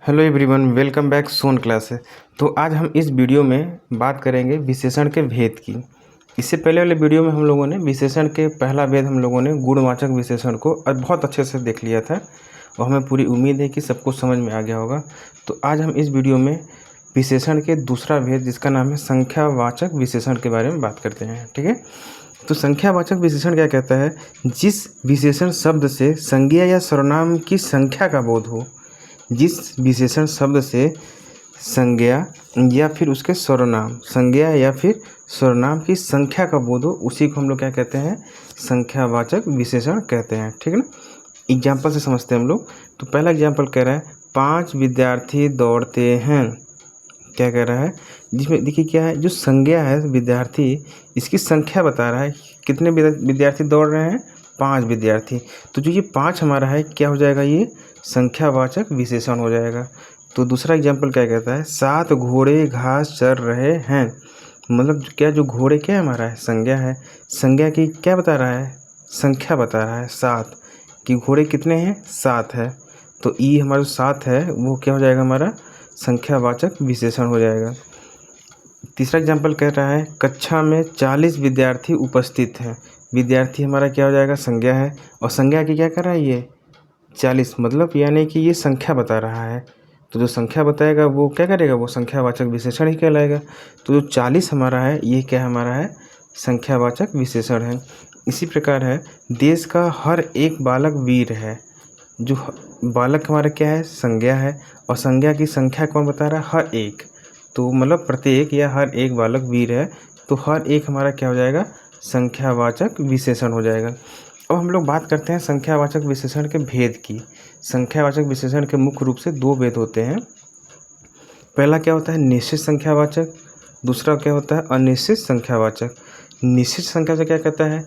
Hello everyone, welcome back सोन class है। तो आज हम इस वीडियो में बात करेंगे विशेषण के भेद की। इससे पहले वाले वीडियो में हम लोगों ने विशेषण के पहला भेद हम लोगों ने गुणवाचक विशेषण को बहुत अच्छे से देख लिया था और हमें पूरी उम्मीद है कि सब कुछ समझ में आ गया होगा। तो आज हम इस वीडियो में विशेषण के दूसरा भेद जिसका नाम है संख्यावाचक विशेषण के बारे में बात करते हैं। ठीक है, तो संख्यावाचक विशेषण क्या कहता है? जिस विशेषण शब्द से संज्ञा या सर्वनाम की संख्या का बोध हो, जिस विशेषण शब्द से संज्ञा या फिर उसके सर्वनाम, संज्ञा या फिर सर्वनाम की संख्या का बोध हो, उसी को हम लोग क्या कहते हैं? संख्यावाचक विशेषण कहते हैं। ठीक है ना। एग्जाम्पल से समझते हैं हम लोग। तो पहला एग्जाम्पल कह रहा है 5 विद्यार्थी दौड़ते हैं। क्या कह रहा है? जिसमें देखिए क्या है, जो संज्ञा है विद्यार्थी, इसकी संख्या बता रहा है कितने विद्यार्थी दौड़ रहे हैं, 5 विद्यार्थी। तो जो ये 5 हमारा है क्या हो जाएगा? ये संख्यावाचक विशेषण हो जाएगा। तो दूसरा एग्जाम्पल क्या कहता है? 7 घोड़े घास चर रहे हैं। मतलब क्या, जो घोड़े क्या है हमारा है? संज्ञा है। संज्ञा की क्या बता रहा है? संख्या बता रहा है 7, कि घोड़े कितने हैं? 7 है। तो ई हमारा जो 7 है वो क्या हो जाएगा? हमारा संख्यावाचक विशेषण हो जाएगा। तीसरा एग्जाम्पल कह रहा है कक्षा में 40 विद्यार्थी उपस्थित हैं। विद्यार्थी हमारा क्या हो जाएगा? संज्ञा है। और संज्ञा की क्या कर रहा है? ये 40, मतलब यानी कि ये संख्या बता रहा है। तो जो संख्या बताएगा वो क्या करेगा? वो संख्यावाचक विशेषण ही कहलाएगा। तो जो 40 हमारा है ये क्या हमारा है? संख्यावाचक विशेषण है। इसी प्रकार है देश का हर एक बालक वीर है। जो बालक हमारा क्या है? संज्ञा है। और संज्ञा की संख्या कौन बता रहा है? हर एक। तो मतलब प्रत्येक या हर एक बालक वीर है। तो हर एक हमारा क्या हो जाएगा? संख्यावाचक विशेषण हो जाएगा। अब हम लोग बात करते हैं संख्यावाचक विशेषण के भेद की। संख्यावाचक विशेषण के मुख्य रूप से 2 भेद होते हैं। पहला क्या होता है? निश्चित संख्यावाचक। दूसरा क्या होता है? अनिश्चित संख्यावाचक। निश्चित संख्या से क्या कहता है?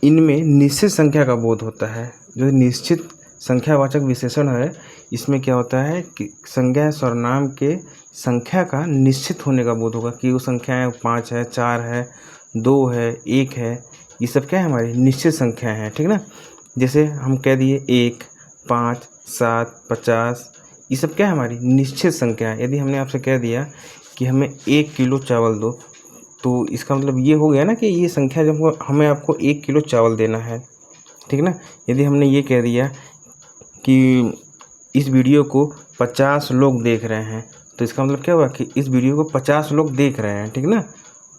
इनमें निश्चित संख्या का बोध होता है। जो निश्चित संख्यावाचक विशेषण है इसमें क्या होता है कि संज्ञा सर्वनाम के संख्या का निश्चित होने का बोध होगा, कि वो संख्याएँ 5 है, 4 है, 2 है, 1 है। ये सब क्या है? हमारी निश्चित संख्या है। ठीक ना। जैसे हम कह दिए 1, 5, 7, 50, ये सब क्या है? हमारी निश्चित संख्या है। यदि हमने आपसे कह दिया कि हमें 1 किलो चावल दो, तो इसका मतलब ये हो गया ना कि ये संख्या जब हमें आपको 1 किलो चावल देना है। ठीक ना। यदि हमने ये कह दिया कि इस वीडियो को 50 लोग देख रहे हैं, तो इसका मतलब क्या हुआ? कि इस वीडियो को 50 लोग देख रहे हैं। ठीक ना।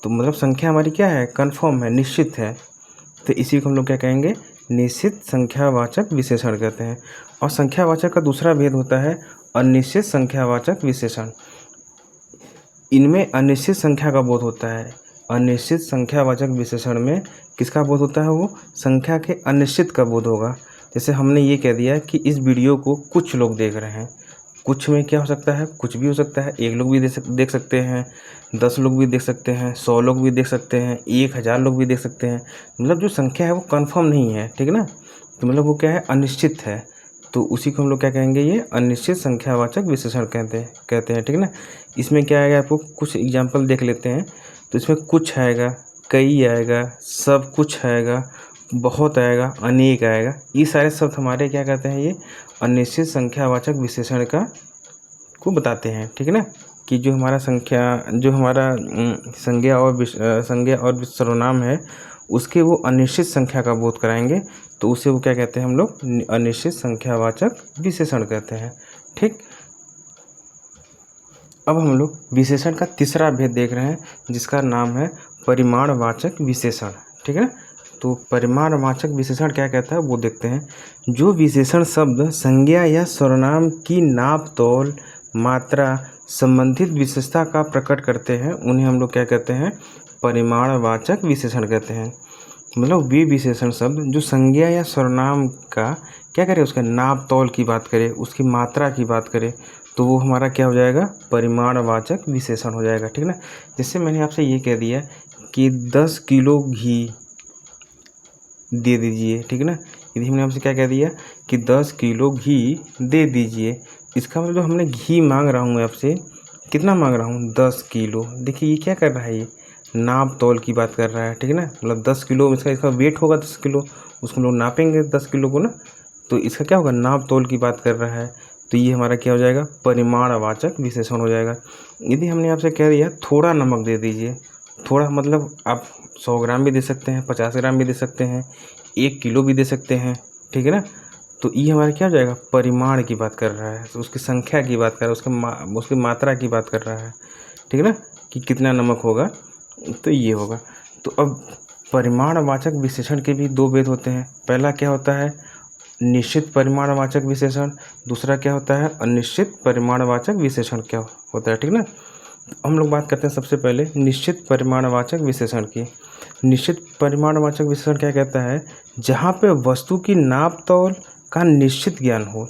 तो मतलब संख्या हमारी क्या है? कन्फर्म है, निश्चित है। तो इसी को हम लोग क्या कहेंगे? निश्चित संख्यावाचक विशेषण कहते हैं। और संख्यावाचक का दूसरा भेद होता है अनिश्चित संख्यावाचक विशेषण। इनमें अनिश्चित संख्या का बोध होता है। अनिश्चित संख्यावाचक विशेषण में किसका बोध होता है? वो संख्या के अनिश्चित का बोध होगा। जैसे हमने ये कह दिया कि इस वीडियो को कुछ लोग देख रहे हैं। कुछ में क्या हो सकता है? कुछ भी हो सकता है। 1 लोग भी देख सकते हैं, 10 लोग भी देख सकते हैं, 100 लोग भी देख सकते हैं, 1000 लोग भी देख सकते हैं। मतलब जो संख्या है वो कन्फर्म नहीं है। ठीक है ना। तो मतलब वो क्या है? अनिश्चित है। तो उसी को हम लोग क्या कहेंगे? ये अनिश्चित संख्यावाचक विशेषण कहते हैं। ठीक है ना। इसमें क्या आएगा? आपको कुछ एग्जाम्पल देख लेते हैं। तो इसमें कुछ आएगा, कई आएगा, सब कुछ आएगा, बहुत आएगा, अनेक आएगा। ये सारे शब्द हमारे क्या कहते हैं? ये अनिश्चित संख्यावाचक विशेषण का को बताते हैं। ठीक है ना। कि जो हमारा संज्ञा और सर्वनाम है उसके वो अनिश्चित संख्या का बोध कराएंगे, तो उसे वो क्या कहते हैं? हम लोग अनिश्चित संख्यावाचक विशेषण कहते हैं। ठीक। अब हम लोग विशेषण का तीसरा भेद देख रहे हैं जिसका नाम है परिमाणवाचक विशेषण। ठीक है ना। तो परिमाणवाचक विशेषण क्या कहता है वो देखते हैं। जो विशेषण शब्द संज्ञा या सर्वनाम की नाप तौल मात्रा संबंधित विशेषता का प्रकट करते हैं उन्हें हम लोग क्या कहते हैं? परिमाणवाचक विशेषण कहते हैं। मतलब वे विशेषण शब्द जो संज्ञा या सर्वनाम का क्या करें? उसका नाप तौल की बात करें, उसकी मात्रा की बात करें, तो वो हमारा क्या हो जाएगा? परिमाणवाचक विशेषण हो जाएगा। ठीक ना। जैसे मैंने आपसे ये कह दिया कि 10 किलो घी दे दीजिए। ठीक है ना। यदि हमने आपसे क्या कह दिया कि 10 किलो घी दे दीजिए, इसका मतलब हमने घी मांग रहा हूँ मैं आपसे, कितना मांग रहा हूँ? 10 किलो। देखिए ये क्या कर रहा है? ये नाप तौल की बात कर रहा है। ठीक है ना। मतलब 10 किलो इसका वेट होगा 10 किलो, उसको हम लोग नापेंगे 10 किलो को ना, तो इसका क्या होगा? नाप तोल की बात कर रहा है। तो तो ये हमारा क्या हो जाएगा, परिमाणवाचक विशेषण हो जाएगा। यदि हमने आपसे कह दिया थोड़ा नमक दे दीजिए, थोड़ा मतलब आप 100 ग्राम भी दे सकते हैं, 50 ग्राम भी दे सकते हैं, 1 किलो भी दे सकते हैं, ठीक है ना। तो ये हमारा क्या हो जाएगा, परिमाण की बात कर रहा है, तो उसकी संख्या की बात कर रहा है, उसकी मात्रा की बात कर रहा है, ठीक है ना, कि कितना नमक होगा, तो ये होगा। तो अब परिमाणवाचक विशेषण के भी दो भेद होते हैं। पहला क्या होता है, निश्चित परिमाणवाचक विशेषण, दूसरा क्या होता है, अनिश्चित परिमाणवाचक विशेषण क्या होता है, ठीक ना। हम लोग बात करते हैं सबसे पहले निश्चित परिमाणवाचक विशेषण की। निश्चित परिमाणवाचक विशेषण क्या कहता है, जहाँ पे वस्तु की नाप तौल का निश्चित ज्ञान हो,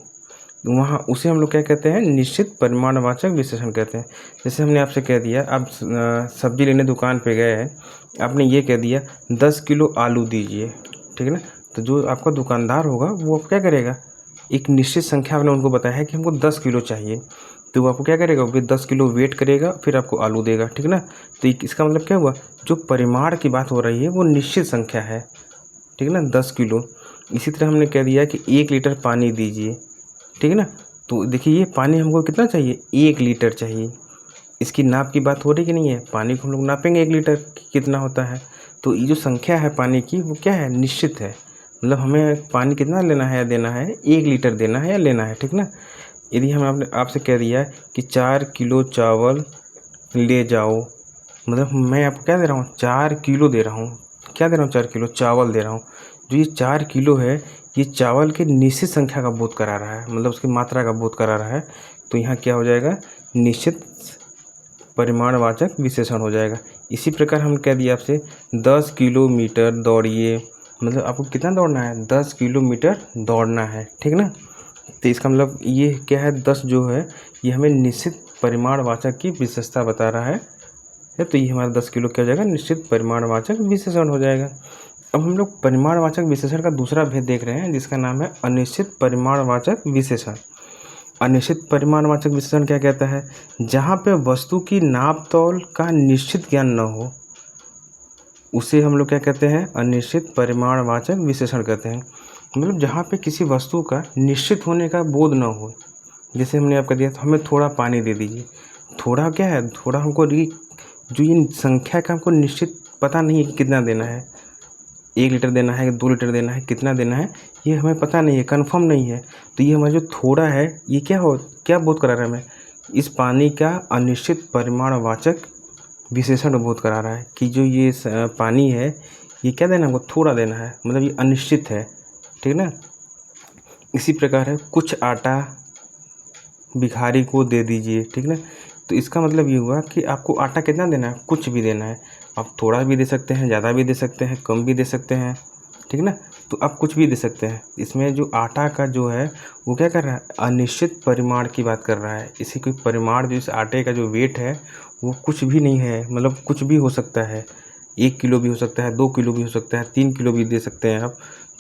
वहाँ उसे हम लोग क्या कहते हैं, निश्चित परिमाणवाचक विशेषण कहते हैं। जैसे हमने आपसे कह दिया, आप सब्जी लेने दुकान पे गए हैं, आपने ये कह दिया 10 किलो आलू दीजिए, ठीक है ना। तो जो आपका दुकानदार होगा वो क्या करेगा, एक निश्चित संख्या आपने उनको बताया है कि हमको 10 किलो चाहिए, तो वो आपको क्या करेगा, वो 10 किलो वेट करेगा, फिर आपको आलू देगा, ठीक है ना। तो इसका मतलब क्या हुआ, जो परिमाण की बात हो रही है वो निश्चित संख्या है, ठीक है ना, 10 किलो। इसी तरह हमने कह दिया कि 1 लीटर पानी दीजिए, ठीक है ना। तो देखिए ये पानी हमको कितना चाहिए, 1 लीटर चाहिए। इसकी नाप की बात हो रही कि नहीं है, पानी को हम लोग नापेंगे 1 लीटर कितना होता है। तो ये जो संख्या है पानी की वो क्या है, निश्चित है, मतलब हमें पानी कितना लेना है या देना है, 1 लीटर देना है या लेना है, ठीक ना। यदि हम आपसे कह दिया कि 4 किलो चावल ले जाओ, मतलब मैं आपको क्या दे रहा हूँ, 4 किलो दे रहा हूँ, क्या दे रहा हूँ, 4 किलो चावल दे रहा हूँ। जो ये 4 किलो है, ये चावल के निश्चित संख्या का बोध करा रहा है, मतलब उसकी मात्रा का बोध करा रहा है। तो यहाँ क्या हो जाएगा, निश्चित परिमाणवाचक विशेषण हो जाएगा। इसी प्रकार हम कह दिए आपसे 10 किलोमीटर दौड़िए, मतलब आपको कितना दौड़ना है, 10 किलोमीटर दौड़ना है, ठीक ना। तो इसका मतलब ये क्या है, 10 जो है ये हमें निश्चित परिमाणवाचक की विशेषता बता रहा है। तो ये हमारा 10 किलो क्या हो जाएगा, निश्चित परिमाणवाचक विशेषण हो जाएगा। अब हम लोग परिमाणवाचक विशेषण का दूसरा भेद देख रहे हैं, जिसका नाम है अनिश्चित परिमाणवाचक विशेषण। अनिश्चित परिमाणवाचक विशेषण क्या कहता है, जहाँ पे वस्तु की नाप तौल का निश्चित ज्ञान न हो, उसे हम लोग क्या कहते हैं, अनिश्चित परिमाणवाचक विशेषण कहते हैं। मतलब जहाँ पे किसी वस्तु का निश्चित होने का बोध न हो। जैसे हमने आपको दिया, तो हमें थोड़ा पानी दे दीजिए। थोड़ा क्या है, थोड़ा हमको जो ये संख्या का हमको निश्चित पता नहीं है कि कितना देना है, 1 लीटर देना है, 2 लीटर देना है, कितना देना है, ये हमें पता नहीं है, कंफर्म नहीं है। तो ये हमारा जो थोड़ा है, ये क्या बोध करा रहा है हमें, इस पानी का अनिश्चित परिमाणवाचक विशेषण बोध करा रहा है कि जो ये पानी है, ये क्या देना है हमको, थोड़ा देना है, मतलब ये अनिश्चित है, ठीक ना। इसी प्रकार है, कुछ आटा भिखारी को दे दीजिए, ठीक ना। तो इसका मतलब ये हुआ कि आपको आटा कितना देना है, कुछ भी देना है। आप थोड़ा भी दे सकते हैं, ज़्यादा भी दे सकते हैं, कम भी दे सकते हैं, ठीक ना। तो आप कुछ भी दे सकते हैं। इसमें जो आटा का जो है वो क्या कर रहा है, अनिश्चित परिमाण की बात कर रहा है। इसी कोई परिमाण, जो इस आटे का जो वेट है वो कुछ भी नहीं है, मतलब कुछ भी हो सकता है, 1 किलो भी हो सकता है, 2 किलो भी हो सकता है, 3 किलो भी दे सकते हैं आप।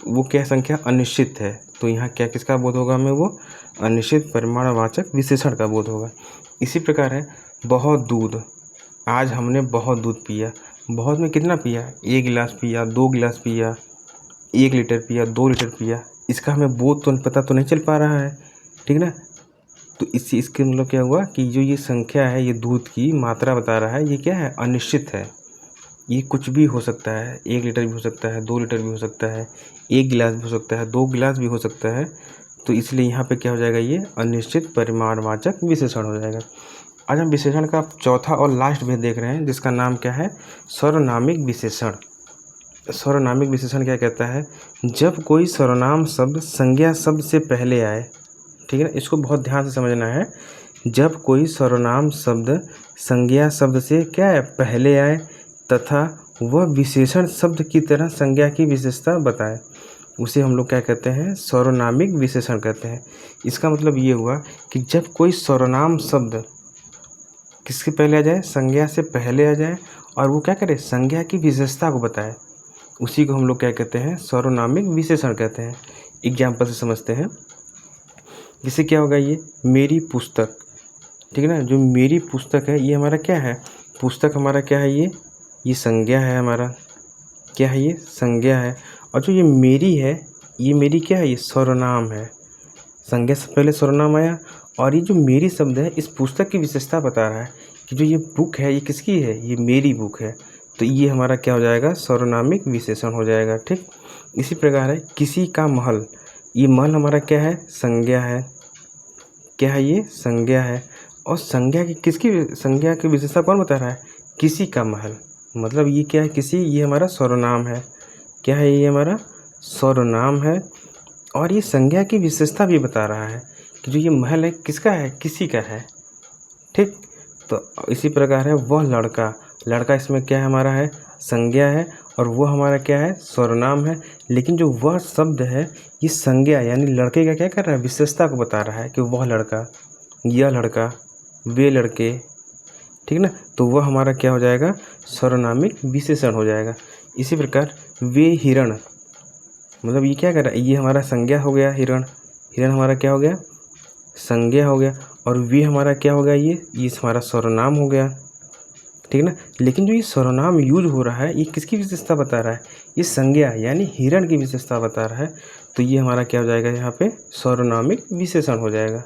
वो क्या संख्या, अनिश्चित है। तो यहाँ क्या किसका बोध होगा हमें, वो अनिश्चित परिमाणवाचक विशेषण का बोध होगा। इसी प्रकार है, बहुत दूध, आज हमने बहुत दूध पिया। बहुत में कितना पिया, 1 गिलास पिया, 2 गिलास पिया, 1 लीटर पिया, 2 लीटर पिया। इसका हमें बोध तो पता तो नहीं चल पा रहा है, ठीक ना। तो इसके मतलब क्या हुआ कि जो ये संख्या है, ये दूध की मात्रा बता रहा है, ये क्या है, अनिश्चित है। ये कुछ भी हो सकता है, 1 लीटर भी हो सकता है, 2 लीटर भी हो सकता है, 1 गिलास भी हो सकता है, 2 गिलास भी हो सकता है। तो इसलिए यहाँ पे क्या हो जाएगा, ये अनिश्चित परिमाणवाचक विशेषण हो जाएगा। आज हम विशेषण का चौथा और लास्ट भेद देख रहे हैं, जिसका नाम क्या है, सर्वनामिक विशेषण। सर्वनामिक विशेषण क्या कहता है, जब कोई सर्वनाम शब्द संज्ञा शब्द से पहले आए, ठीक है ना, इसको बहुत ध्यान से समझना है। जब कोई सर्वनाम शब्द संज्ञा शब्द से क्या है, पहले आए, तथा वह विशेषण शब्द की तरह संज्ञा की विशेषता बताए, उसे हम लोग क्या कहते हैं, सर्वनामिक विशेषण कहते हैं। इसका मतलब ये हुआ कि जब कोई सर्वनाम शब्द किसके पहले आ जाए, संज्ञा से पहले आ जाए, और वो क्या करे, संज्ञा की विशेषता को बताए, उसी को हम लोग क्या कहते हैं, सर्वनामिक विशेषण कहते हैं। एग्जाम्पल से समझते हैं। जैसे क्या होगा, ये मेरी पुस्तक, ठीक है ना। जो मेरी पुस्तक है, ये हमारा क्या है, पुस्तक हमारा क्या है, ये संज्ञा है, हमारा क्या है, ये संज्ञा है। और जो ये मेरी है, ये मेरी क्या है, ये सर्वनाम है। संज्ञा से पहले सर्वनाम आया। और ये जो मेरी शब्द है इस पुस्तक की विशेषता बता रहा है कि जो ये बुक है ये किसकी है, ये मेरी बुक है। तो ये हमारा क्या हो जाएगा, सर्वनामिक विशेषण हो जाएगा। ठीक, इसी प्रकार है किसी का महल, ये महल हमारा क्या है, संज्ञा है। क्या है ये, संज्ञा है। और संज्ञा की किसकी, संज्ञा की विशेषता कौन बता रहा है, किसी का महल, मतलब ये क्या है, किसी, ये हमारा सर्वनाम है। क्या है, ये हमारा सर्वनाम है। और ये संज्ञा की विशेषता भी बता रहा है कि जो ये महल है किसका है, किसी का है। ठीक, तो इसी प्रकार है वह लड़का, लड़का इसमें क्या है, हमारा है संज्ञा है। और वो हमारा क्या है, सर्वनाम है। लेकिन जो वह शब्द है ये संज्ञा यानी लड़के का क्या कर रहा है, विशेषता को बता रहा है कि वह लड़का, यह लड़का, वे लड़के। ठीक ना, तो वह हमारा क्या हो जाएगा, सर्वनामिक विशेषण हो जाएगा। इसी प्रकार वे हिरण, मतलब ये क्या कर रहा है, ये हमारा संज्ञा हो गया, हिरण, हिरण हमारा क्या हो गया, संज्ञा हो गया। और वे हमारा क्या हो गया, ये हमारा सर्वनाम हो गया। ठीक ना, लेकिन जो ये सर्वनाम यूज हो रहा है ये किसकी विशेषता बता रहा है, ये संज्ञा यानी हिरण की विशेषता बता रहा है। तो ये हमारा क्या हो जाएगा, यहाँ पे सर्वनामिक विशेषण हो जाएगा।